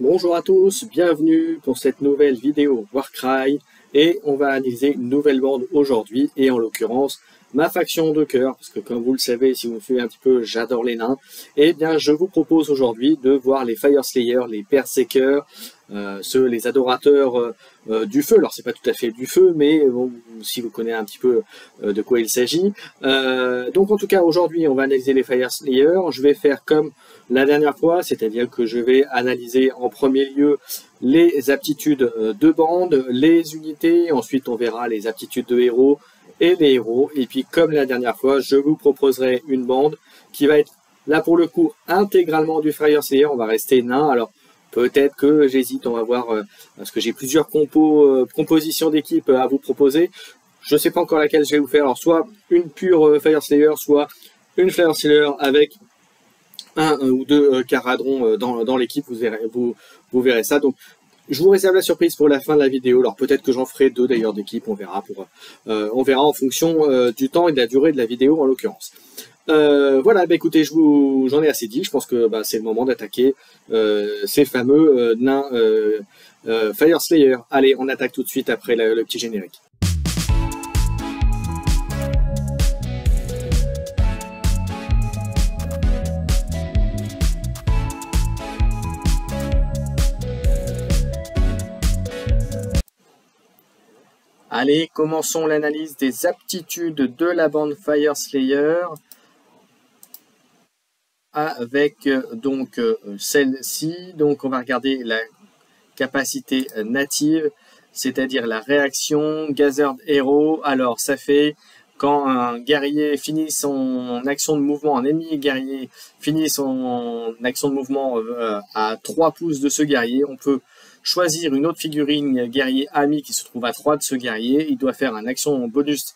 Bonjour à tous, bienvenue pour cette nouvelle vidéo Warcry et on va analyser une nouvelle bande aujourd'hui et en l'occurrence ma faction de cœur parce que comme vous le savez, si vous me suivez un petit peu, j'adore les nains. Et bien je vous propose aujourd'hui de voir les Fire Slayers, les Berserkers, les adorateurs du feu. Alors c'est pas tout à fait du feu, mais bon, si vous connaissez un petit peu de quoi il s'agit. Donc en tout cas aujourd'hui on va analyser les Fire Slayers. Je vais faire comme la dernière fois, c'est-à-dire que je vais analyser en premier lieu les aptitudes de bande, les unités, ensuite on verra les aptitudes de héros et les héros, et puis comme la dernière fois, je vous proposerai une bande qui va être là pour le coup intégralement du Fire Slayer. On va rester nain, alors peut-être que j'hésite, on va voir, parce que j'ai plusieurs compositions d'équipe à vous proposer. Je ne sais pas encore laquelle je vais vous faire, alors soit une pure Fire Slayer, soit une Fire Slayer avec un ou deux caradrons dans l'équipe, vous verrez ça. Donc je vous réserve la surprise pour la fin de la vidéo. Alors peut-être que j'en ferai deux d'ailleurs d'équipe, on verra en fonction du temps et de la durée de la vidéo en l'occurrence. Voilà, bah écoutez, j'en ai assez dit. Je pense que c'est le moment d'attaquer ces fameux nains Fire Slayer. Allez, on attaque tout de suite après le petit générique. Allez, commençons l'analyse des aptitudes de la bande Fire Slayer avec donc celle-ci. Donc on va regarder la capacité native, c'est-à-dire la réaction Gathered Hero. Alors ça fait quand un guerrier finit son action de mouvement, un ennemi guerrier finit son action de mouvement à 3 pouces de ce guerrier, on peut choisir une autre figurine guerrier ami qui se trouve à 3 de ce guerrier. Il doit faire une action bonus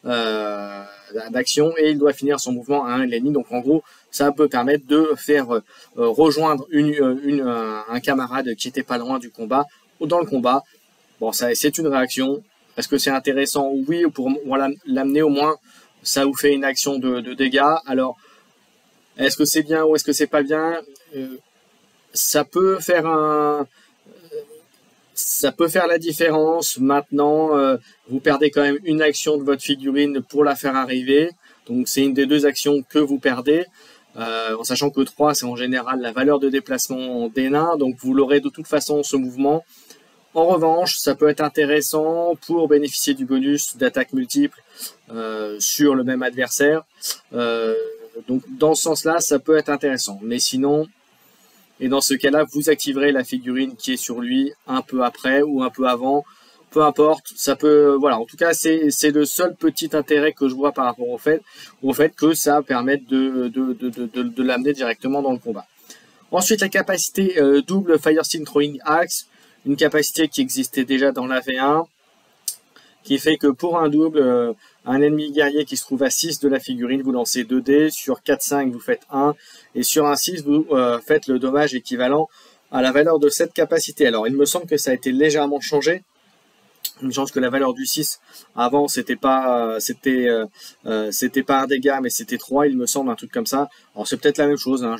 d'action et il doit finir son mouvement à 1 l'ennemi. Donc en gros, ça peut permettre de faire rejoindre un camarade qui était pas loin du combat ou dans le combat. Bon, ça c'est une réaction. Est-ce que c'est intéressant? Oui, pour l'amener au moins, ça vous fait une action de dégâts. Alors, est-ce que c'est bien ou est-ce que c'est pas bien? Ça peut faire la différence. Maintenant, vous perdez quand même une action de votre figurine pour la faire arriver. Donc c'est une des deux actions que vous perdez. En sachant que 3, c'est en général la valeur de déplacement des nains. Donc vous l'aurez de toute façon ce mouvement. En revanche, ça peut être intéressant pour bénéficier du bonus d'attaque multiple sur le même adversaire. Donc dans ce sens-là, ça peut être intéressant. Mais sinon... Et dans ce cas-là, vous activerez la figurine qui est sur lui un peu après ou un peu avant. Peu importe, ça peut... Voilà, en tout cas, c'est le seul petit intérêt que je vois par rapport au fait que ça permette de l'amener directement dans le combat. Ensuite, la capacité double Firesteel Throwing Axe, une capacité qui existait déjà dans la V1, qui fait que pour un double, un ennemi guerrier qui se trouve à 6 de la figurine, vous lancez 2 dés, sur 4-5 vous faites 1, et sur un 6 vous faites le dommage équivalent à la valeur de cette capacité. Alors il me semble que ça a été légèrement changé, une chance que la valeur du 6, avant c'était pas un dégât mais c'était 3 il me semble, un truc comme ça. Alors c'est peut-être la même chose, hein,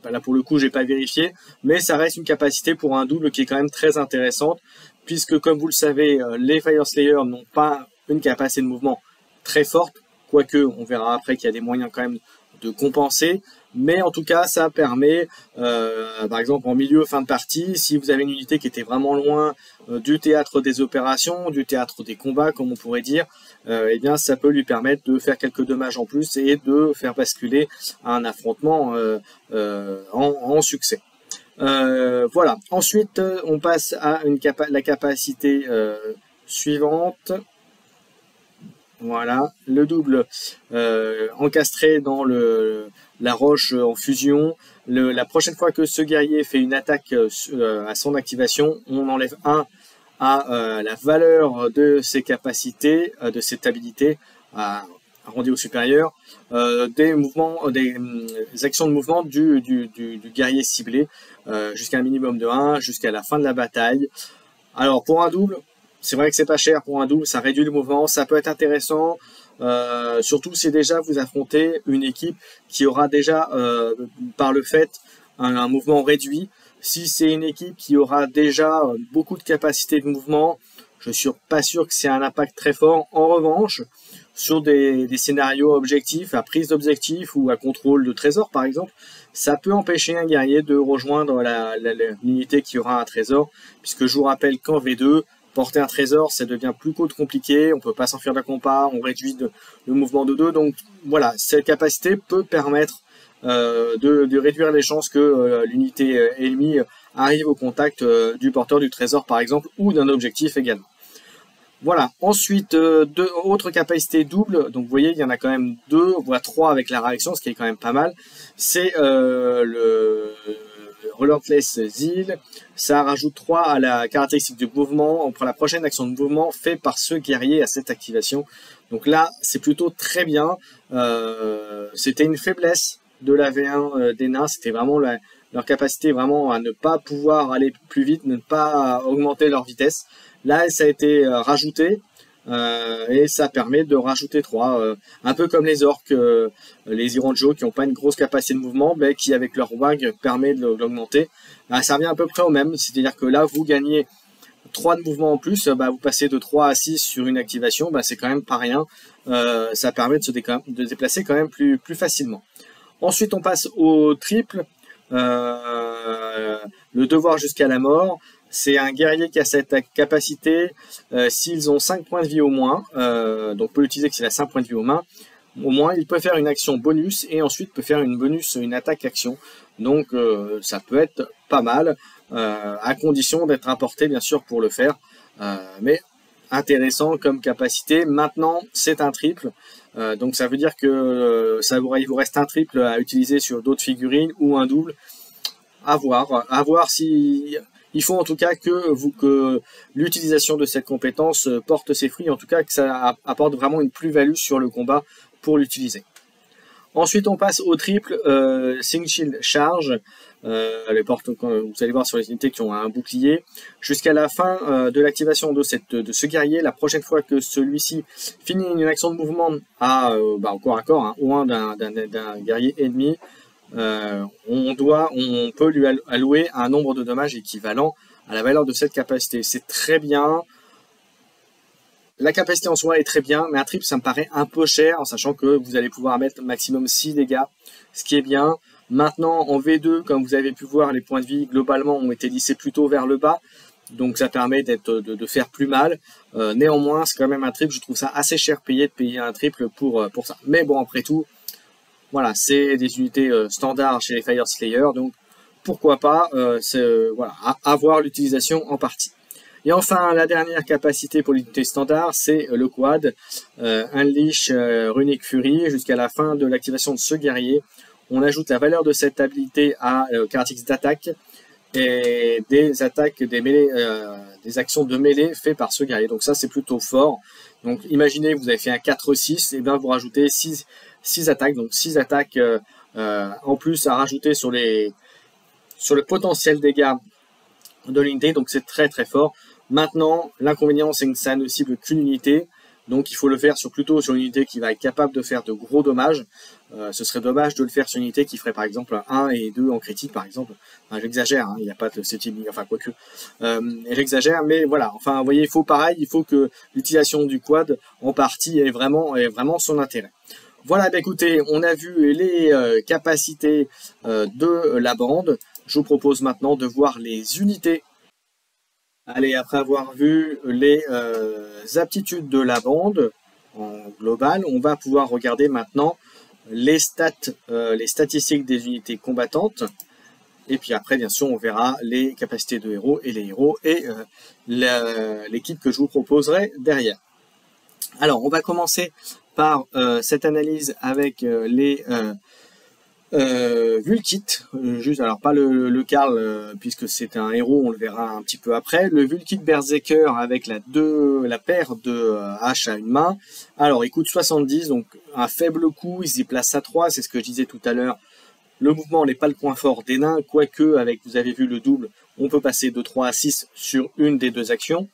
là pour le coup j'ai pas vérifié, mais ça reste une capacité pour un double qui est quand même très intéressante, puisque comme vous le savez, les Fire Slayers n'ont pas une capacité de mouvement très forte, quoique on verra après qu'il y a des moyens quand même de compenser, mais en tout cas ça permet, par exemple en milieu, fin de partie, si vous avez une unité qui était vraiment loin du théâtre des opérations, du théâtre des combats comme on pourrait dire, eh bien ça peut lui permettre de faire quelques dommages en plus et de faire basculer un affrontement en succès. Voilà. Ensuite, on passe à la capacité suivante. Voilà, le double encastré dans la roche en fusion. La prochaine fois que ce guerrier fait une attaque à son activation, on enlève 1 à la valeur de ses capacités, de cette habilité, arrondi au supérieur, des actions de mouvement du guerrier ciblé, jusqu'à un minimum de 1, jusqu'à la fin de la bataille. Alors pour un double, c'est vrai que c'est pas cher pour un double, ça réduit le mouvement, ça peut être intéressant, surtout si déjà vous affrontez une équipe qui aura déjà, par le fait, un mouvement réduit. Si c'est une équipe qui aura déjà beaucoup de capacité de mouvement, je suis pas sûr que c'est un impact très fort. En revanche, sur des scénarios objectifs, à prise d'objectifs ou à contrôle de trésor par exemple, ça peut empêcher un guerrier de rejoindre l'unité qui aura un trésor, puisque je vous rappelle qu'en V2, porter un trésor, ça devient plus compliqué, on peut pas s'enfuir d'un combat, on réduit le mouvement de 2, donc voilà, cette capacité peut permettre de réduire les chances que l'unité ennemie arrive au contact du porteur du trésor par exemple, ou d'un objectif également. Voilà, ensuite, deux autres capacités doubles, donc vous voyez, il y en a quand même 2, voire 3 avec la réaction, ce qui est quand même pas mal. C'est le Relentless Zeal, ça rajoute 3 à la caractéristique du mouvement, pour la prochaine action de mouvement faite par ce guerrier à cette activation. Donc là, c'est plutôt très bien, c'était une faiblesse de la V1 des nains, c'était vraiment leur capacité vraiment à ne pas pouvoir aller plus vite, ne pas augmenter leur vitesse. Là, ça a été rajouté et ça permet de rajouter 3, un peu comme les orques, les Ironjo qui n'ont pas une grosse capacité de mouvement, mais qui avec leur wag permet de l'augmenter. Ça revient à peu près au même, c'est-à-dire que là, vous gagnez 3 de mouvement en plus, vous passez de 3 à 6 sur une activation, c'est quand même pas rien. Ça permet de se déplacer quand même plus facilement. Ensuite, on passe au triple, le devoir jusqu'à la mort. C'est un guerrier qui a cette capacité, s'ils ont 5 points de vie au moins, donc peut l'utiliser s'il a 5 points de vie au moins, il peut faire une action bonus et ensuite peut faire une attaque action. Donc ça peut être pas mal, à condition d'être apporté bien sûr pour le faire, mais intéressant comme capacité. Maintenant c'est un triple, donc ça veut dire que il vous reste un triple à utiliser sur d'autres figurines ou un double, à voir si... Il faut en tout cas que l'utilisation de cette compétence porte ses fruits, en tout cas que ça apporte vraiment une plus-value sur le combat pour l'utiliser. Ensuite, on passe au triple Sing Shield Charge. Vous allez voir sur les unités qui ont un bouclier. Jusqu'à la fin de l'activation de ce guerrier, la prochaine fois que celui-ci finit une action de mouvement au corps à corps, au moins d'un guerrier ennemi, on peut lui allouer un nombre de dommages équivalent à la valeur de cette capacité. C'est très bien. La capacité en soi est très bien, mais un triple ça me paraît un peu cher, en sachant que vous allez pouvoir mettre maximum 6 dégâts, ce qui est bien. Maintenant en V2, comme vous avez pu voir, les points de vie globalement ont été lissés plutôt vers le bas, donc ça permet de faire plus mal. Néanmoins, c'est quand même un triple, je trouve ça assez cher payé de payer un triple pour ça. Mais bon, après tout, voilà, c'est des unités standards chez les Fire Slayer, donc pourquoi pas, à voir l'utilisation en partie. Et enfin, la dernière capacité pour l'unité standard, c'est le quad, Unleash Runic Fury. Jusqu'à la fin de l'activation de ce guerrier, on ajoute la valeur de cette habilité à caractéristiques d'attaque et des attaques, des actions de mêlée faites par ce guerrier. Donc ça, c'est plutôt fort. Donc imaginez, vous avez fait un 4-6, et bien vous rajoutez 6 attaques, donc 6 attaques en plus à rajouter sur le potentiel dégâts de l'unité, donc c'est très très fort. Maintenant, l'inconvénient c'est que ça ne cible qu'une unité, donc il faut le faire plutôt sur une unité qui va être capable de faire de gros dommages. Ce serait dommage de le faire sur une unité qui ferait par exemple 1 et 2 en critique par exemple. Enfin, j'exagère, il n'y a pas de ce type, enfin quoique. J'exagère, mais voilà, enfin vous voyez, il faut que l'utilisation du quad en partie ait vraiment son intérêt. Voilà, écoutez, on a vu les capacités de la bande. Je vous propose maintenant de voir les unités. Allez, après avoir vu les aptitudes de la bande en global, on va pouvoir regarder maintenant les statistiques des unités combattantes. Et puis après, bien sûr, on verra les capacités de héros et les héros et l'équipe que je vous proposerai derrière. Alors, on va commencer par cette analyse avec les Vulkit, juste, alors pas le Karl, puisque c'est un héros, on le verra un petit peu après. Le Vulkit Berserker avec la paire de haches à une main. Alors il coûte 70, donc un faible coût, il se déplace à 3, c'est ce que je disais tout à l'heure. Le mouvement n'est pas le point fort des nains, quoique vous avez vu le double, on peut passer de 3 à 6 sur une des deux actions.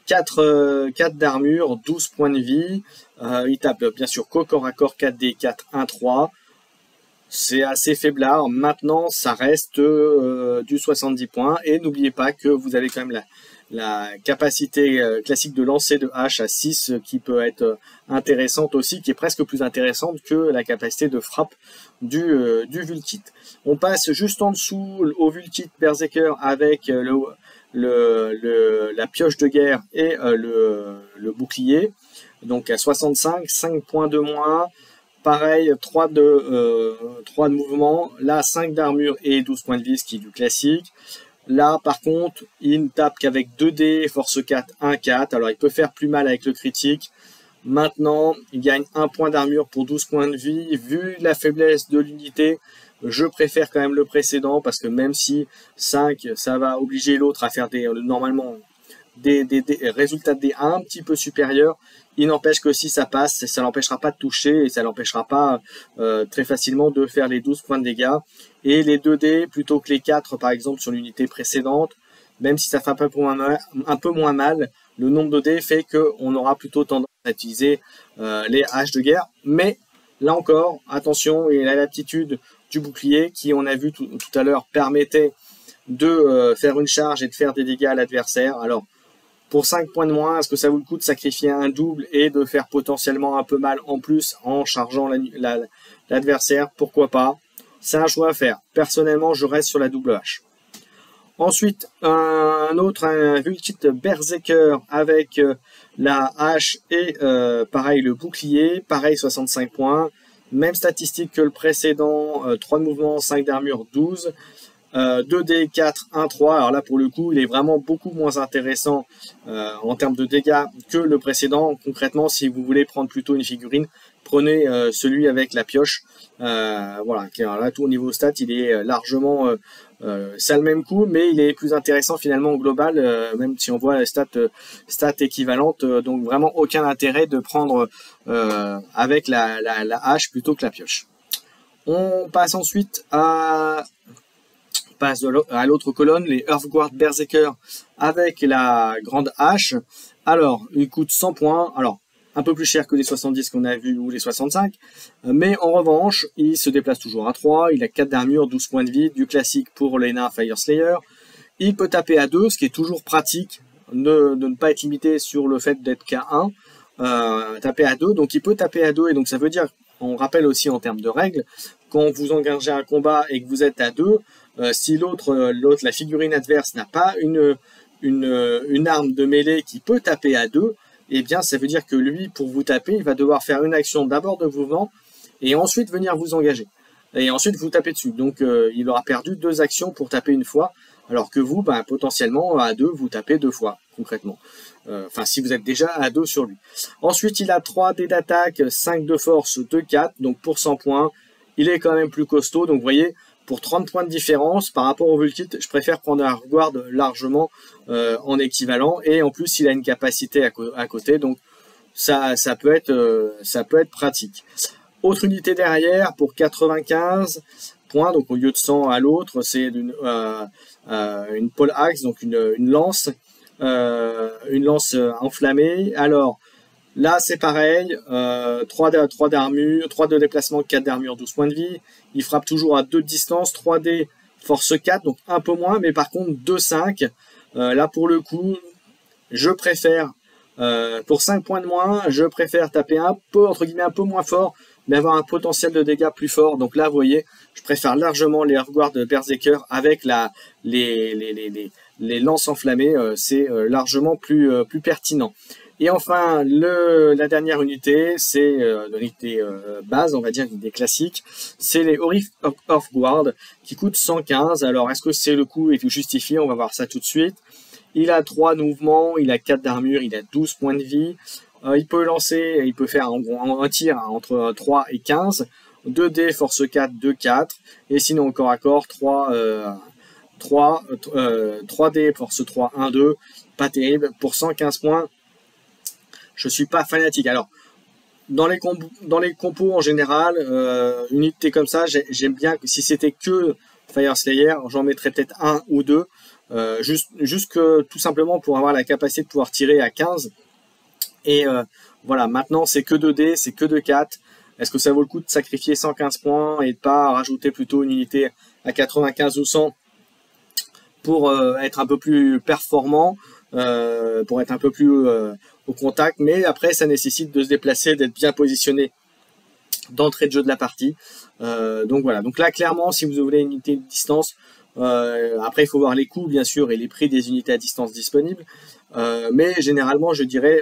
4 d'armure, 12 points de vie, il tape bien sûr qu'au corps à corps 4D4, 1, 3. c'est assez faiblard. Maintenant, ça reste du 70 points. Et n'oubliez pas que vous avez quand même la capacité classique de lancer de hache à 6 qui peut être intéressante aussi, qui est presque plus intéressante que la capacité de frappe du Vulkit. On passe juste en dessous au Vulkit Berserker avec la pioche de guerre et le bouclier. Donc à 65, 5 points de moins. Pareil, 3 de mouvement. Là, 5 d'armure et 12 points de vie, ce qui est du classique. Là, par contre, il ne tape qu'avec 2 dés, force 4, 1, 4. Alors, il peut faire plus mal avec le critique. Maintenant, il gagne 1 point d'armure pour 12 points de vie. Vu la faiblesse de l'unité, je préfère quand même le précédent parce que même si 5, ça va obliger l'autre à faire normalement des résultats de dés un petit peu supérieurs, il n'empêche que si ça passe, ça l'empêchera pas de toucher et ça l'empêchera pas très facilement de faire les 12 points de dégâts. Et les 2 dés plutôt que les 4 par exemple sur l'unité précédente, même si ça fait un peu moins mal, le nombre de dés fait qu'on aura plutôt tendance à utiliser les haches de guerre. Mais là encore, attention, il a l'aptitude du bouclier qui, on a vu tout à l'heure, permettait de faire une charge et de faire des dégâts à l'adversaire. Alors, pour 5 points de moins, est-ce que ça vaut le coup de sacrifier un double et de faire potentiellement un peu mal en plus en chargeant l'adversaire? Pourquoi pas? C'est un choix à faire. Personnellement, je reste sur la double hache. Ensuite, un Vulkit Berserker avec la hache et pareil le bouclier, pareil 65 points. Même statistique que le précédent, 3 de mouvement, 5 d'armure, 12. 2D, 4, 1, 3. Alors là, pour le coup, il est vraiment beaucoup moins intéressant en termes de dégâts que le précédent. Concrètement, si vous voulez prendre plutôt une figurine, prenez celui avec la pioche. Voilà, alors là, tout au niveau stats, il est largement... ça a le même coup, mais il est plus intéressant finalement au global, même si on voit les stats équivalentes. Donc vraiment aucun intérêt de prendre avec la hache plutôt que la pioche. On passe ensuite à l'autre colonne, les Earthguard Berserker avec la grande hache. Alors, il coûte 100 points. Alors, un peu plus cher que les 70 qu'on a vu ou les 65. Mais en revanche, il se déplace toujours à 3. Il a 4 d'armure, 12 points de vie, du classique pour les nains Fire Slayer. Il peut taper à 2, ce qui est toujours pratique, de ne pas être limité sur le fait d'être qu'à 1. Taper à 2, donc il peut taper à 2, et donc ça veut dire, on rappelle aussi en termes de règles, quand vous engagez un combat et que vous êtes à 2, si la figurine adverse n'a pas une arme de mêlée qui peut taper à 2, eh bien ça veut dire que lui, pour vous taper, il va devoir faire une action d'abord de mouvement et ensuite venir vous engager. Et ensuite vous tapez dessus. Donc il aura perdu 2 actions pour taper une fois, alors que vous, potentiellement, à 2, vous tapez 2 fois, concrètement. Enfin, si vous êtes déjà à 2 sur lui. Ensuite, il a 3 dés d'attaque, 5 de force, 2, 4, donc pour 100 points. Il est quand même plus costaud, donc vous voyez, pour 30 points de différence par rapport au Vulkit, je préfère prendre un Earthguard largement en équivalent, et en plus il a une capacité à côté, donc ça peut être pratique. Autre unité derrière pour 95 points, donc au lieu de 100 à l'autre, c'est une pole axe, donc une lance enflammée. Alors là, c'est pareil, 3 d'armure, 3 de déplacement, 4 d'armure, 12 points de vie. Il frappe toujours à 2 de distance, 3D, force 4, donc un peu moins, mais par contre 2-5. Là, pour le coup, je préfère, pour 5 points de moins, je préfère taper un peu, entre guillemets, un peu moins fort, mais avoir un potentiel de dégâts plus fort. Donc là, vous voyez, je préfère largement les Earthguard Berserker avec les lances enflammées. C'est largement plus pertinent. Et enfin, la dernière unité, c'est l'unité base, on va dire, l'unité classique, c'est les Orif Earthguard qui coûtent 115. Alors, est-ce que c'est le coût est justifié? On va voir ça tout de suite. Il a 3 de mouvement, il a 4 d'armure, il a 12 points de vie. Il peut faire un tir entre 3 et 15. 2 dés, force 4, 2, 4. Et sinon, corps à corps, 3 dés, force 3, 1, 2. Pas terrible. Pour 115 points, je suis pas fanatique. Alors, dans les compos en général, une unité comme ça, j'aime bien que si c'était que Fire Slayer, j'en mettrais peut-être 1 ou 2. Juste que tout simplement pour avoir la capacité de pouvoir tirer à 15. Et voilà, maintenant c'est que 2 dés, c'est que 2 4. Est-ce que ça vaut le coup de sacrifier 115 points et de pas rajouter plutôt une unité à 95 ou 100 pour être un peu plus performant, pour être un peu plus au contact, mais après ça nécessite de se déplacer, d'être bien positionné d'entrée de jeu de la partie. Donc voilà, donc là clairement si vous voulez une unité de distance, après il faut voir les coûts bien sûr et les prix des unités à distance disponibles, mais généralement je dirais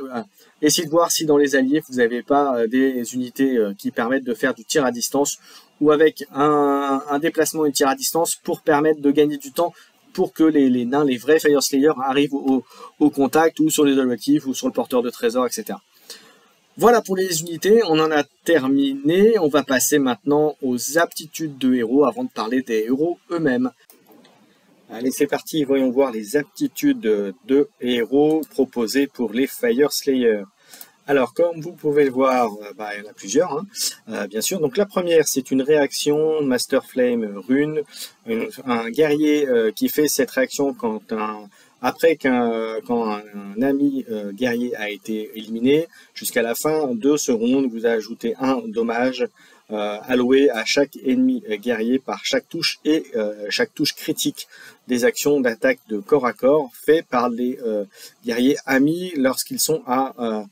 essayez de voir si dans les alliés vous n'avez pas des unités qui permettent de faire du tir à distance ou avec un déplacement et tir à distance pour permettre de gagner du temps pour que les nains, les vrais Fire Slayers arrivent au contact ou sur les objectifs ou sur le porteur de trésors, etc. Voilà pour les unités, on en a terminé. On va passer maintenant aux aptitudes de héros avant de parler des héros eux-mêmes. Allez, c'est parti, voyons voir les aptitudes de héros proposées pour les Fire Slayers. Alors, comme vous pouvez le voir, il y en a plusieurs, hein, bien sûr. Donc la première, c'est une réaction Master Flame Rune, un guerrier qui fait cette réaction quand un ami guerrier a été éliminé. Jusqu'à la fin de ce round, vous ajoutez un dommage alloué à chaque ennemi guerrier par chaque touche et chaque touche critique des actions d'attaque de corps à corps fait par les guerriers amis lorsqu'ils sont à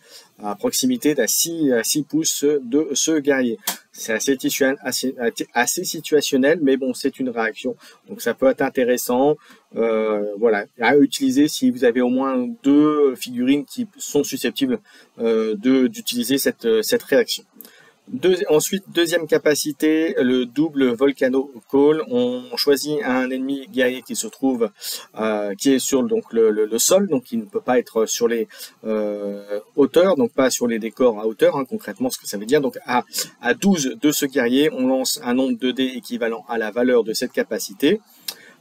proximité d'à 6 pouces de ce guerrier. C'est assez situationnel, mais bon, c'est une réaction, donc ça peut être intéressant, voilà, à utiliser si vous avez au moins 2 figurines qui sont susceptibles d'utiliser cette réaction. Ensuite, deuxième capacité, le double Volcano Call. On choisit un ennemi guerrier qui se trouve, qui est sur donc le sol, donc qui ne peut pas être sur les hauteurs, donc pas sur les décors à hauteur, hein, concrètement ce que ça veut dire. Donc à 12 de ce guerrier, on lance un nombre de dés équivalent à la valeur de cette capacité,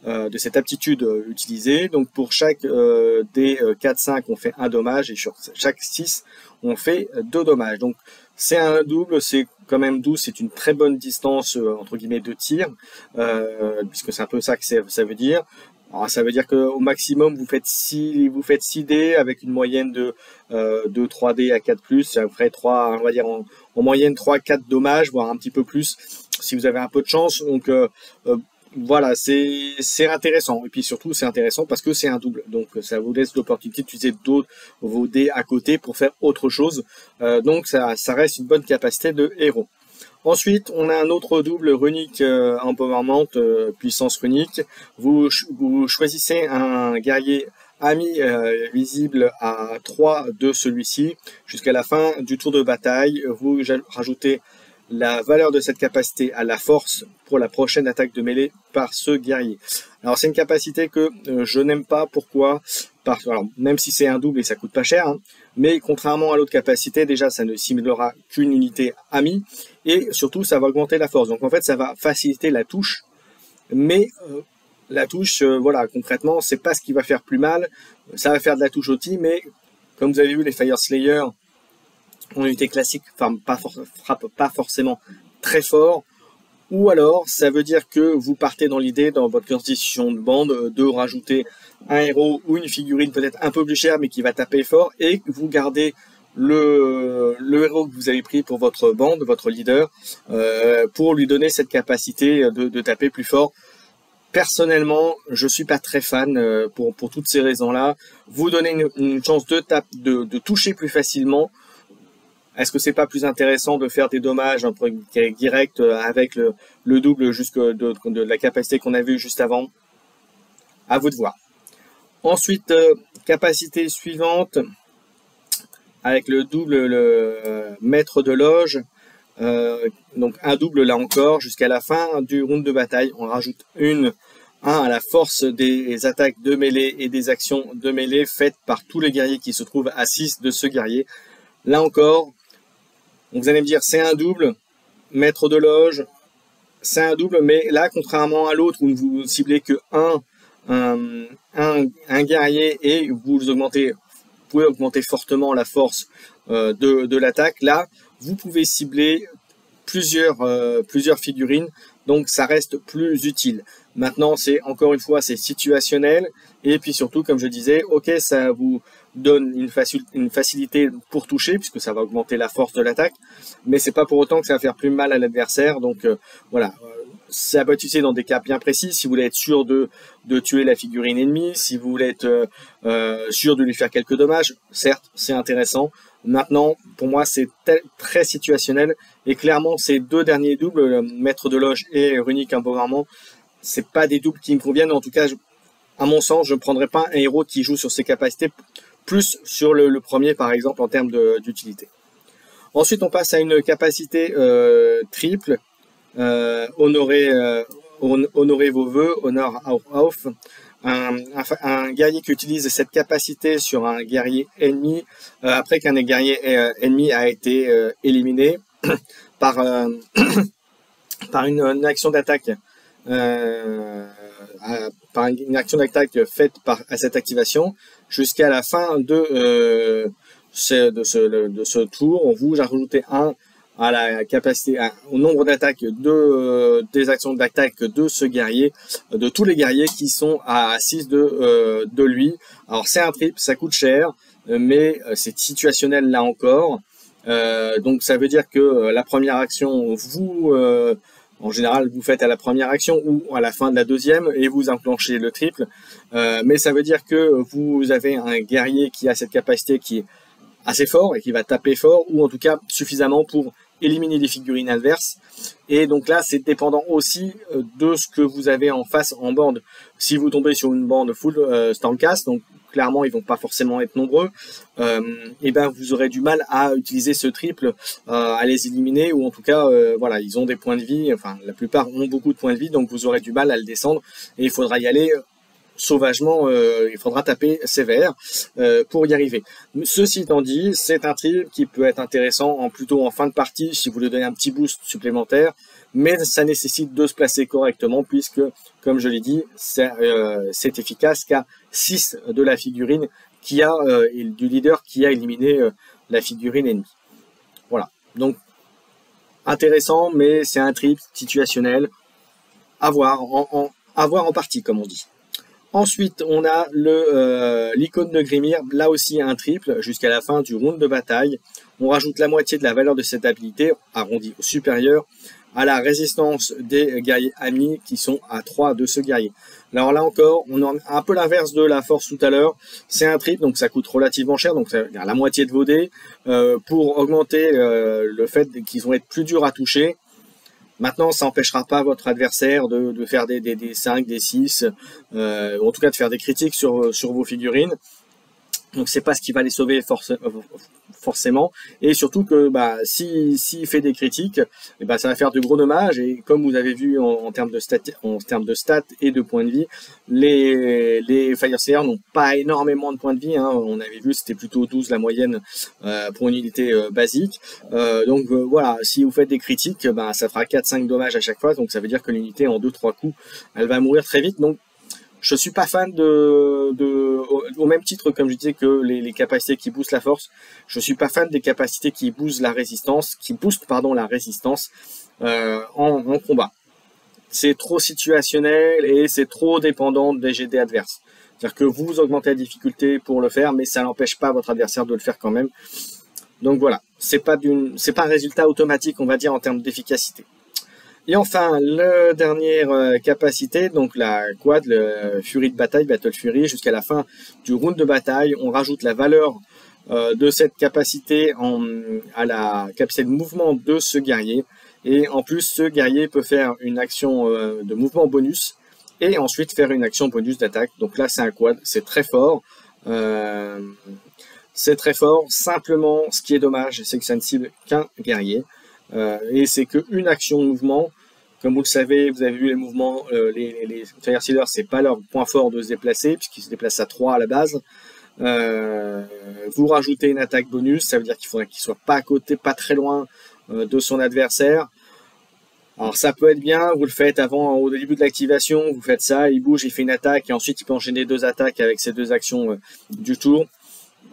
de cette aptitude utilisée. Donc pour chaque dé 4-5, on fait un dommage, et sur chaque 6, on fait 2 dommages. Donc c'est un double, c'est quand même 12, c'est une très bonne distance entre guillemets de tir, puisque c'est un peu ça que ça veut dire. Alors, ça veut dire qu'au maximum vous faites 6 dés avec une moyenne de 3 dés à 4+, ça vous ferait 3, on va dire en moyenne 3-4 dommages, voire un petit peu plus si vous avez un peu de chance. Donc voilà, c'est intéressant, et puis surtout c'est intéressant parce que c'est un double, donc ça vous laisse l'opportunité d'utiliser vos dés à côté pour faire autre chose, donc ça reste une bonne capacité de héros. Ensuite, on a un autre double runique empowerment, puissance runique. Vous choisissez un guerrier ami visible à 3 de celui-ci. Jusqu'à la fin du tour de bataille, vous rajoutez la valeur de cette capacité à la force pour la prochaine attaque de mêlée par ce guerrier. Alors c'est une capacité que je n'aime pas. Pourquoi? Alors, même si c'est un double et ça coûte pas cher, hein, mais contrairement à l'autre capacité, déjà ça ne simulera qu'une unité amie, et surtout ça va augmenter la force. Donc en fait ça va faciliter la touche, mais la touche, voilà, concrètement c'est pas ce qui va faire plus mal. Ça va faire de la touche aussi, mais comme vous avez vu, les Fire Slayers en unité classique frappe pas forcément très fort, ou alors ça veut dire que vous partez dans l'idée, dans votre constitution de bande, de rajouter un héros ou une figurine peut-être un peu plus chère mais qui va taper fort, et vous gardez le héros que vous avez pris pour votre bande, votre leader, pour lui donner cette capacité de taper plus fort. Personnellement, je suis pas très fan pour toutes ces raisons-là. Vous donnez une chance de toucher plus facilement. Est-ce que c'est pas plus intéressant de faire des dommages directs avec le double jusque de la capacité qu'on a vue juste avant? À vous de voir. Ensuite, capacité suivante, avec le double maître de loge. Donc un double là encore, jusqu'à la fin du round de bataille, on rajoute un à la force des attaques de mêlée et des actions de mêlée faites par tous les guerriers qui se trouvent à 6 de ce guerrier. Là encore, vous allez me dire c'est un double, maître de loge, c'est un double, mais là contrairement à l'autre où vous ciblez que un guerrier et vous pouvez augmenter fortement la force de l'attaque, là vous pouvez cibler plusieurs figurines, donc ça reste plus utile. Maintenant, c'est encore une fois, c'est situationnel, et puis surtout, comme je disais, ok, ça vous donne une facilité pour toucher, puisque ça va augmenter la force de l'attaque, mais c'est pas pour autant que ça va faire plus mal à l'adversaire. Donc voilà, ça va être utilisé dans des cas bien précis, si vous voulez être sûr de tuer la figurine ennemie, si vous voulez être sûr de lui faire quelques dommages, certes, c'est intéressant. Maintenant, pour moi, c'est très situationnel, et clairement, ces deux derniers doubles, Maître de Loge et Runique Empowerment, c'est pas des doubles qui me conviennent. En tout cas, à mon sens, je ne prendrais pas un héros qui joue sur ses capacités, plus sur le premier, par exemple, en termes d'utilité. Ensuite, on passe à une capacité triple, honorer vos vœux, honor auf. Un guerrier qui utilise cette capacité sur un guerrier ennemi, après qu'un guerrier ennemi a été éliminé par une action d'attaque. Par une action d'attaque faite à cette activation, jusqu'à la fin de ce tour, on vous a rajouté 1 à la capacité, au nombre d'attaques des actions d'attaque de ce guerrier, de tous les guerriers qui sont à 6 de lui. Alors c'est un triple, ça coûte cher, mais c'est situationnel là encore. Donc ça veut dire que la première action, en général, vous faites à la première action ou à la fin de la deuxième et vous enclenchez le triple. Mais ça veut dire que vous avez un guerrier qui a cette capacité qui est assez fort et qui va taper fort, ou en tout cas suffisamment pour éliminer les figurines adverses. Et donc là, c'est dépendant aussi de ce que vous avez en face en bande. Si vous tombez sur une bande full Stormcast, donc clairement ils vont pas forcément être nombreux, et ben vous aurez du mal à utiliser ce triple, à les éliminer, ou en tout cas voilà, ils ont des points de vie, enfin la plupart ont beaucoup de points de vie, donc vous aurez du mal à le descendre, et il faudra y aller sauvagement, il faudra taper sévère pour y arriver. Ceci étant dit, c'est un triple qui peut être intéressant plutôt en fin de partie si vous voulez donner un petit boost supplémentaire, mais ça nécessite de se placer correctement, puisque, comme je l'ai dit, c'est efficace qu'à 6 de la figurine et du leader qui a éliminé la figurine ennemie. Voilà, donc intéressant, mais c'est un triple situationnel à voir en partie, comme on dit. Ensuite, on a l'icône de Grimir, là aussi un triple, jusqu'à la fin du round de bataille. On rajoute la moitié de la valeur de cette habilité, arrondie au supérieur, à la résistance des guerriers amis qui sont à 3 de ce guerrier. Alors là encore, on a un peu l'inverse de la force tout à l'heure. C'est un triple, donc ça coûte relativement cher, donc c'est la moitié de vos dés, pour augmenter le fait qu'ils vont être plus durs à toucher. Maintenant, ça n'empêchera pas votre adversaire de faire des 5, des 6, ou en tout cas de faire des critiques sur vos figurines. Donc c'est pas ce qui va les sauver forcément, et surtout que s'il fait des critiques, ça va faire de gros dommages, et comme vous avez vu en termes de stats et de points de vie, les Firesayers n'ont pas énormément de points de vie, hein. On avait vu c'était plutôt 12 la moyenne pour une unité basique, donc voilà, si vous faites des critiques, ça fera 4-5 dommages à chaque fois, donc ça veut dire que l'unité en 2-3 coups elle va mourir très vite. Donc je suis pas fan au même titre, comme je disais, que les capacités qui boostent la force, je suis pas fan des capacités qui boostent la résistance, en combat. C'est trop situationnel et c'est trop dépendant des GD adverses. C'est-à-dire que vous augmentez la difficulté pour le faire, mais ça n'empêche pas votre adversaire de le faire quand même. Donc voilà, c'est pas un résultat automatique, on va dire, en termes d'efficacité. Et enfin, la dernière capacité, donc la quad, le Fury de bataille, Battle Fury, jusqu'à la fin du round de bataille, on rajoute la valeur de cette capacité à la capacité de mouvement de ce guerrier. Et en plus, ce guerrier peut faire une action de mouvement bonus et ensuite faire une action bonus d'attaque. Donc là, c'est un quad, c'est très fort. Simplement, ce qui est dommage, c'est que ça ne cible qu'un guerrier. Et c'est qu'une action de mouvement. Comme vous le savez, vous avez vu les mouvements, les Fire Sealers, c'est pas leur point fort de se déplacer, puisqu'ils se déplacent à 3 à la base. Vous rajoutez une attaque bonus, ça veut dire qu'il faudrait qu'il soit pas à côté, pas très loin de son adversaire. Alors ça peut être bien, vous le faites au début de l'activation, vous faites ça, il bouge, il fait une attaque, et ensuite il peut enchaîner 2 attaques avec ces 2 actions du tour.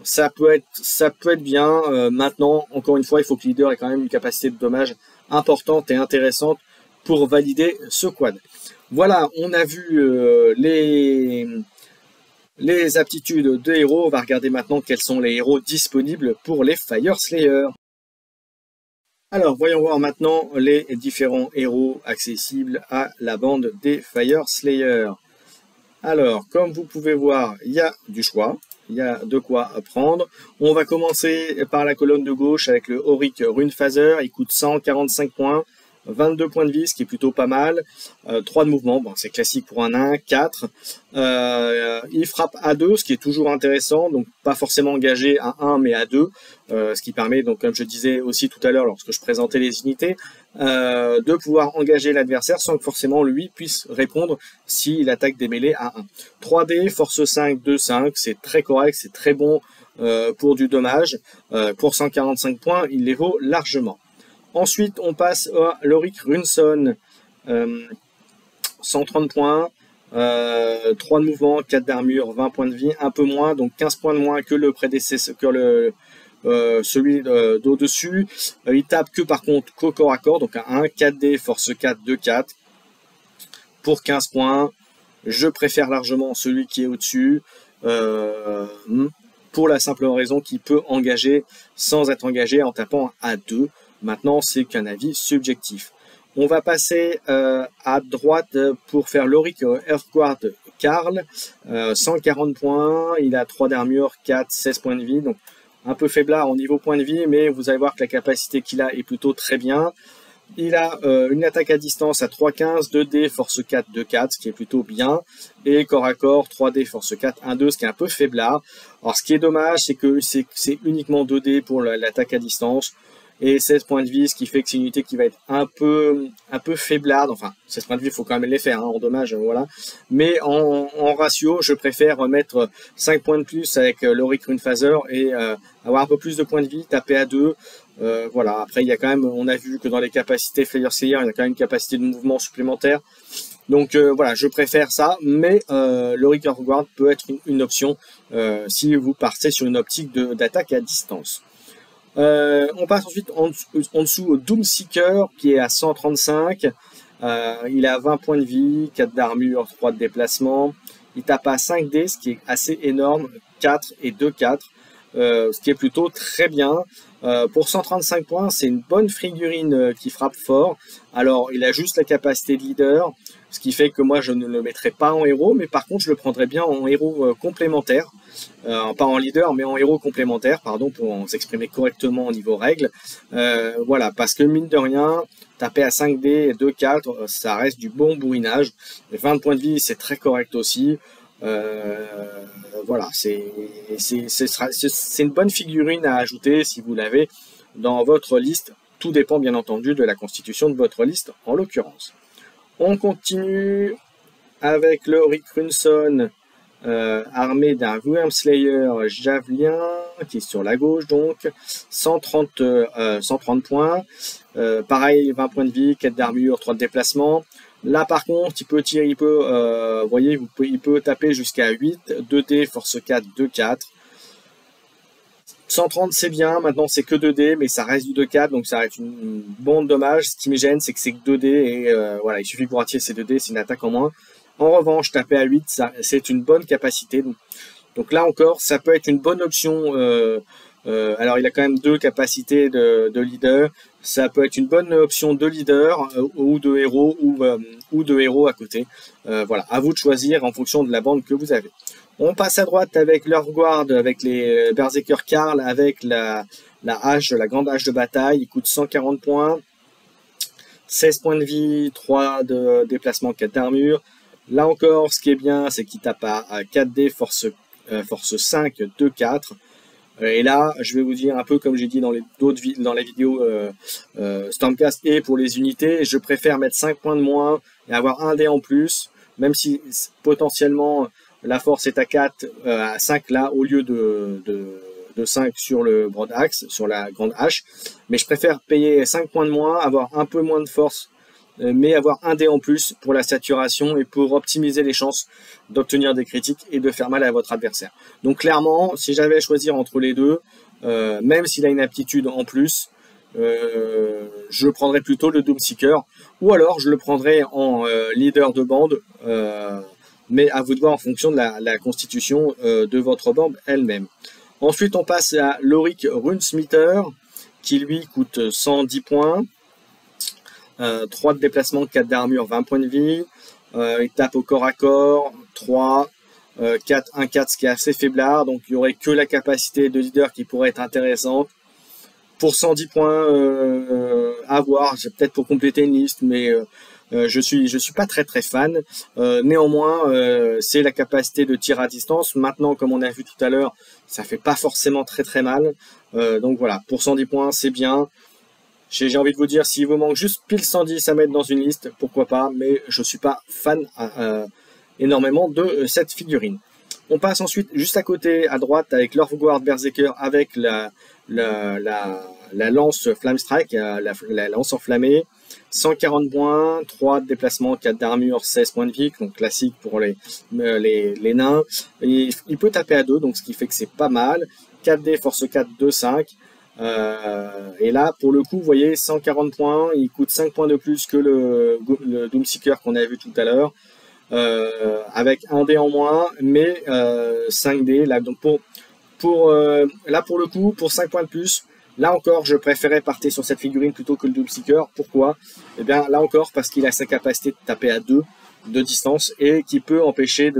Ça peut être bien. Maintenant, encore une fois, il faut que le leader ait quand même une capacité de dommage importante et intéressante pour valider ce quad. Voilà, on a vu Les aptitudes de héros, on va regarder maintenant quels sont les héros disponibles pour les Fire Slayer. Alors, voyons voir maintenant les différents héros accessibles à la bande des Fire Slayer. Alors, comme vous pouvez voir, il y a du choix, il y a de quoi prendre. On va commencer par la colonne de gauche avec le Auric Runephaser, il coûte 145 points. 22 points de vie, ce qui est plutôt pas mal. 3 de mouvement, bon, c'est classique pour un nain. 4. Il frappe à 2, ce qui est toujours intéressant. Donc, pas forcément engagé à 1, mais à 2. Ce qui permet, donc, comme je disais aussi tout à l'heure, lorsque je présentais les unités, de pouvoir engager l'adversaire sans que forcément lui puisse répondre s'il attaque des mêlées à 1. 3D, force 5, 2, 5. C'est très correct, c'est très bon pour du dommage. Pour 145 points, il les vaut largement. Ensuite, on passe à l'Auric Runson, 130 points, 3 de mouvement, 4 d'armure, 20 points de vie, un peu moins, donc 15 points de moins que le prédécesseur, que celui d'au-dessus. Il tape que par contre qu'au corps à corps, donc un 1, 4D, force 4, 2, 4, pour 15 points. Je préfère largement celui qui est au-dessus, pour la simple raison qu'il peut engager sans être engagé en tapant à 2. Maintenant, c'est qu'un avis subjectif. On va passer à droite pour faire l'Auric Earthguard Karl. 140 points, il a 3 d'armure, 4, 16 points de vie. Donc un peu faiblard au niveau point de vie, mais vous allez voir que la capacité qu'il a est plutôt très bien. Il a une attaque à distance à 3,15, 2D, force 4, 2,4, ce qui est plutôt bien. Et corps à corps, 3D, force 4, 1,2, ce qui est un peu faiblard. Alors ce qui est dommage, c'est que c'est uniquement 2D pour l'attaque à distance. Et 16 points de vie, ce qui fait que c'est une unité qui va être un peu faiblarde. Enfin, 16 points de vie, il faut quand même les faire, hein, en dommage, voilà. Mais en ratio, je préfère mettre 5 points de plus avec l'Auric Runephaser et avoir un peu plus de points de vie, taper à 2. Voilà, après, il y a quand même, on a vu que dans les capacités Fire Slayer, il y a quand même une capacité de mouvement supplémentaire. Donc voilà, je préfère ça, mais l'Auric Earthguard peut être une option si vous partez sur une optique d'attaque à distance. On passe ensuite en dessous au Doomseeker qui est à 135. Il a 20 points de vie, 4 d'armure, 3 de déplacement. Il tape à 5D, ce qui est assez énorme, 4 et 2, 4. Ce qui est plutôt très bien. Pour 135 points, c'est une bonne figurine qui frappe fort. Alors, il a juste la capacité de leader, ce qui fait que moi, je ne le mettrai pas en héros, mais par contre, je le prendrai bien en héros complémentaire. Pas en leader, mais en héros complémentaire, pardon, pour s'exprimer correctement au niveau règles. Voilà, parce que mine de rien, taper à 5D et 2, 4, ça reste du bon bourrinage. 20 points de vie, c'est très correct aussi. Voilà, c'est une bonne figurine à ajouter si vous l'avez dans votre liste. Tout dépend bien entendu de la constitution de votre liste en l'occurrence. On continue avec le Auric Runson armé d'un Wyrmslayer Javelin qui est sur la gauche, donc 130 points. Pareil, 20 points de vie, 4 d'armure, 3 de déplacement. Là, par contre, vous voyez, il peut taper jusqu'à 8, 2D, force 4, 2, 4. 130, c'est bien. Maintenant, c'est que 2D, mais ça reste du 2, 4, donc ça reste une bonne dommage. Ce qui me gêne, c'est que c'est que 2D, et voilà, il suffit que vous ratiez ces 2D, c'est une attaque en moins. En revanche, taper à 8, c'est une bonne capacité. Donc là encore, ça peut être une bonne option. Alors, il a quand même 2 capacités de leader. Ça peut être une bonne option de leader ou de héros ou de héros à côté. Voilà, à vous de choisir en fonction de la bande que vous avez. On passe à droite avec l'Earthguard, avec les Berserker Karl, avec la grande hache de bataille. Il coûte 140 points, 16 points de vie, 3 de déplacement, 4 d'armure. Là encore, ce qui est bien, c'est qu'il tape à 4D, force 5, 2, 4. Et là, je vais vous dire un peu comme j'ai dit dans les vidéos Stormcast et pour les unités, je préfère mettre 5 points de moins et avoir un dé en plus, même si potentiellement la force est à 4, à 5 là, au lieu de 5 sur le broad axe, sur la grande hache. Mais je préfère payer 5 points de moins, avoir un peu moins de force, mais avoir un dé en plus pour la saturation et pour optimiser les chances d'obtenir des critiques et de faire mal à votre adversaire. Donc clairement, si j'avais à choisir entre les deux, même s'il a une aptitude en plus, je prendrais plutôt le Doomseeker, ou alors je le prendrais en leader de bande, mais à vous de voir en fonction de la constitution de votre board elle-même. Ensuite, on passe à l'Auric Runesmith, qui lui coûte 110 points, 3 de déplacement, 4 d'armure, 20 points de vie. Il tape au corps à corps, 3, 4, 1, 4, ce qui est assez faiblard. Donc, il n'y aurait que la capacité de leader qui pourrait être intéressante. Pour 110 points à voir, c'est peut-être pour compléter une liste, mais je suis pas très fan. Néanmoins, c'est la capacité de tir à distance. Maintenant, comme on a vu tout à l'heure, ça fait pas forcément très mal. Donc voilà, pour 110 points, c'est bien. J'ai envie de vous dire, s'il vous manque juste pile 110 à mettre dans une liste, pourquoi pas, mais je suis pas fan énormément de cette figurine. On passe ensuite juste à côté, à droite, avec l'Orguard Berserker, avec la lance Flame Strike, la lance enflammée. 140 points, 3 de déplacement, 4 d'armure, 16 points de vie, donc classique pour les nains. Et il peut taper à 2, donc ce qui fait que c'est pas mal. 4D, force 4, 2, 5. Et là, pour le coup, vous voyez, 140 points, il coûte 5 points de plus que le Doomseeker qu'on a vu tout à l'heure. Avec un dé en moins, mais 5D. Là, donc là, pour le coup, pour 5 points de plus, là encore, je préférais partir sur cette figurine plutôt que le Doomseeker. Pourquoi? Eh bien, là encore, parce qu'il a sa capacité de taper à 2 de distance et qui peut empêcher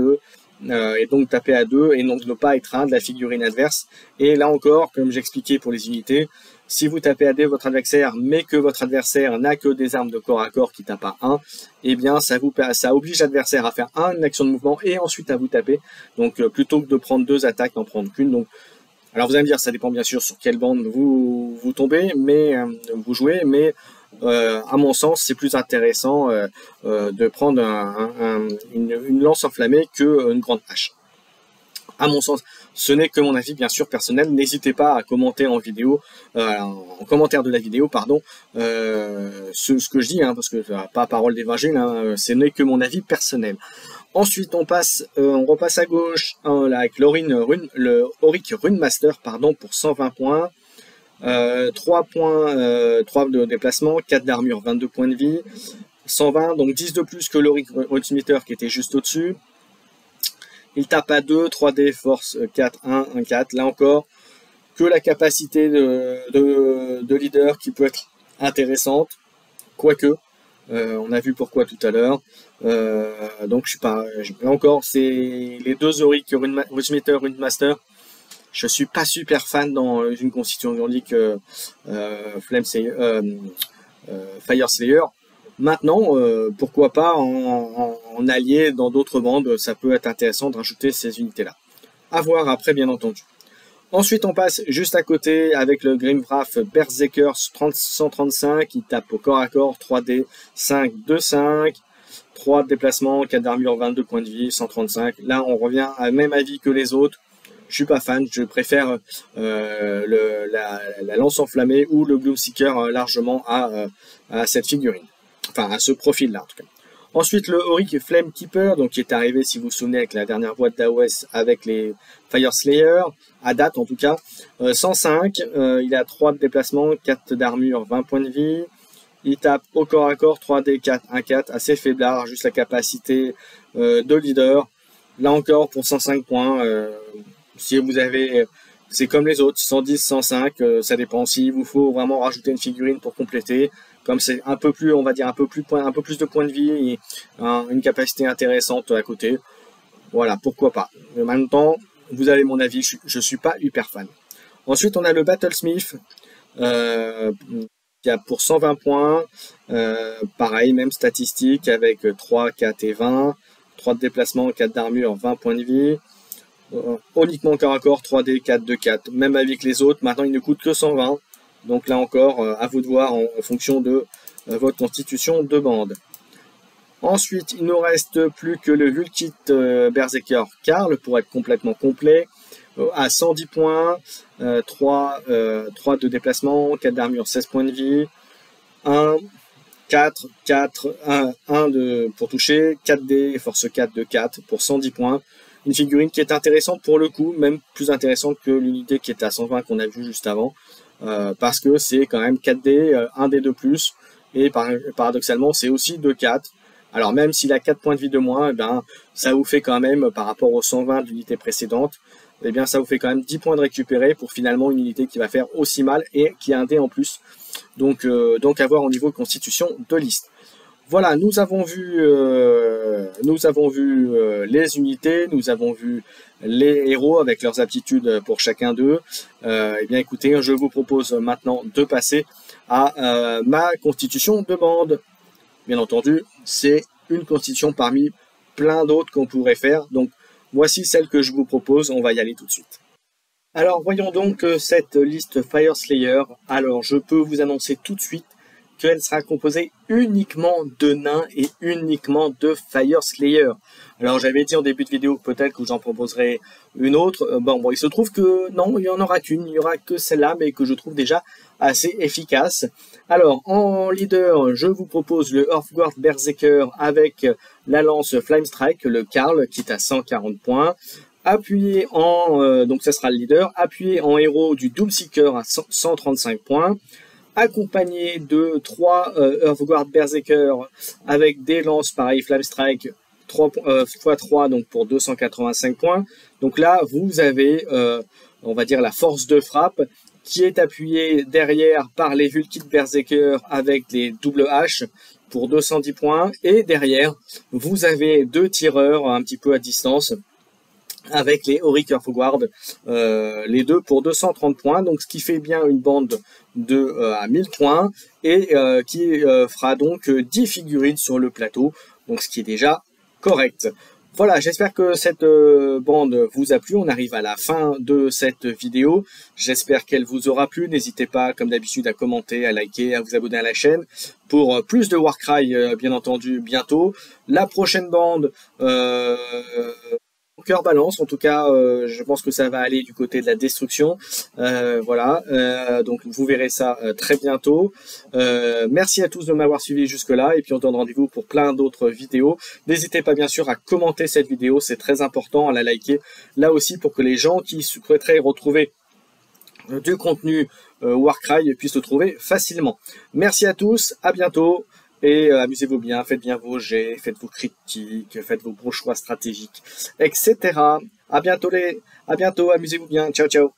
et donc taper à 2 et donc ne pas être un de la figurine adverse. Et là encore, comme j'expliquais pour les unités, si vous tapez à 2 votre adversaire, mais que votre adversaire n'a que des armes de corps à corps qui tapent à 1, eh bien ça oblige l'adversaire à faire une action de mouvement et ensuite à vous taper. Donc plutôt que de prendre 2 attaques, n'en prendre qu'une. Donc, alors vous allez me dire, ça dépend bien sûr sur quelle bande vous tombez, mais vous jouez, mais à mon sens, c'est plus intéressant de prendre une lance enflammée qu'une grande hache. À mon sens, ce n'est que mon avis, bien sûr, personnel. N'hésitez pas à commenter en vidéo, en commentaire de la vidéo, pardon, ce que je dis, parce que pas parole d'évangile, ce n'est que mon avis personnel. Ensuite, on repasse à gauche avec le Auric Runemaster, pardon, pour 120 points. 3 points, 3 de déplacement, 4 d'armure, 22 points de vie, 120, donc 10 de plus que l'Auric Runesmith qui était juste au-dessus. Il tape à 2, 3D, force 4, 1, 1, 4. Là encore, que la capacité de leader qui peut être intéressante, quoique, on a vu pourquoi tout à l'heure. Donc je suis pas, là encore, c'est les deux Auric Runesmith, Runemaster. Je suis pas super fan dans une constitution nordique Fire Slayer. Maintenant, pourquoi pas en allier dans d'autres bandes, ça peut être intéressant de rajouter ces unités-là. À voir après, bien entendu. Ensuite, on passe juste à côté avec le Grimwrath Berserker 135, qui tape au corps à corps, 3D, 5, 2, 5, 3 de déplacement, 4 d'armure, 22 points de vie, 135. Là, on revient à même avis que les autres. Je suis pas fan, je préfère la lance enflammée ou le Gloomseeker largement à cette figurine. Enfin, à ce profil-là, en tout cas. Ensuite, le Auric Flame Keeper, donc qui est arrivé, si vous vous souvenez, avec la dernière boîte d'AOS avec les Fire Slayer, à date en tout cas. 105, il a 3 de déplacement, 4 d'armure, 20 points de vie. Il tape au corps à corps, 3D, 4, 1, 4, assez faiblard, juste la capacité de leader. Là encore, pour 105 points, si vous avez, c'est comme les autres, 110, 105, ça dépend. S'il vous faut vraiment rajouter une figurine pour compléter, comme c'est un peu plus, on va dire un peu plus de points de vie et une capacité intéressante à côté, voilà, pourquoi pas. Mais en même temps, vous avez mon avis, je suis pas hyper fan. Ensuite, on a le Battlesmith, qui a pour 120 points, pareil, même statistique, avec 3, 4 et 20, 3 de déplacement, 4 d'armure, 20 points de vie. Uniquement corps à corps, 3D, 4, 2, 4. Même avec les autres, maintenant il ne coûte que 120. Donc là encore, à vous de voir en fonction de votre constitution de bande. Ensuite, il ne nous reste plus que le Vulkit Berserker Karl pour être complètement complet. À 110 points, 3 de déplacement, 4 d'armure, 16 points de vie, 1, 4, 4, 1 pour toucher, 4D, force 4 de 4 pour 110 points. Une figurine qui est intéressante pour le coup, même plus intéressante que l'unité qui était à 120 qu'on a vu juste avant, parce que c'est quand même 4D, 1D de plus, et paradoxalement c'est aussi 2-4, Alors même s'il a 4 points de vie de moins, eh bien, ça vous fait quand même, par rapport aux 120 de l'unité précédente, eh bien, ça vous fait quand même 10 points de récupérer pour finalement une unité qui va faire aussi mal et qui a un dé en plus. Donc à voir au niveau de constitution de liste. Voilà, nous avons vu les unités, nous avons vu les héros avec leurs aptitudes pour chacun d'eux. Eh bien écoutez, je vous propose maintenant de passer à ma constitution de bande. Bien entendu, c'est une constitution parmi plein d'autres qu'on pourrait faire. Donc voici celle que je vous propose, on va y aller tout de suite. Alors voyons donc cette liste Fire Slayer. Alors je peux vous annoncer tout de suite qu'elle sera composée uniquement de nains et uniquement de Fire Slayer. Alors j'avais dit en début de vidéo peut-être que j'en proposerai une autre. Bon, il se trouve que non, il n'y en aura qu'une, il n'y aura que celle-là, mais que je trouve déjà assez efficace. Alors en leader, je vous propose le Hearthguard Berserker avec la lance Flame Strike, le Karl qui est à 140 points. Appuyé en, donc ça sera le leader, appuyé en héros du Doomseeker à 135 points. Accompagné de 3 Hearthguard Berserker avec des lances pareil Flame Strike 3 x3 donc pour 285 points. Donc là vous avez on va dire la force de frappe qui est appuyée derrière par les Vulkid Berserker avec les double H pour 210 points et derrière vous avez 2 tireurs un petit peu à distance avec les Auric Hearthguard, les deux pour 230 points, donc ce qui fait bien une bande de à 1000 points, et qui fera donc 10 figurines sur le plateau, donc ce qui est déjà correct. Voilà, j'espère que cette bande vous a plu, on arrive à la fin de cette vidéo, j'espère qu'elle vous aura plu, n'hésitez pas comme d'habitude à commenter, à liker, à vous abonner à la chaîne, pour plus de Warcry bien entendu bientôt. La prochaine bande... cœur balance, en tout cas je pense que ça va aller du côté de la destruction, voilà, donc vous verrez ça très bientôt. Merci à tous de m'avoir suivi jusque là et puis on donne rendez-vous pour plein d'autres vidéos. N'hésitez pas bien sûr à commenter cette vidéo, c'est très important, à la liker là aussi pour que les gens qui souhaiteraient retrouver du contenu Warcry puissent le trouver facilement. Merci à tous, à bientôt. Et amusez-vous bien, faites bien vos jets, faites vos critiques, faites vos bons choix stratégiques, etc. À bientôt, amusez-vous bien. Ciao, ciao.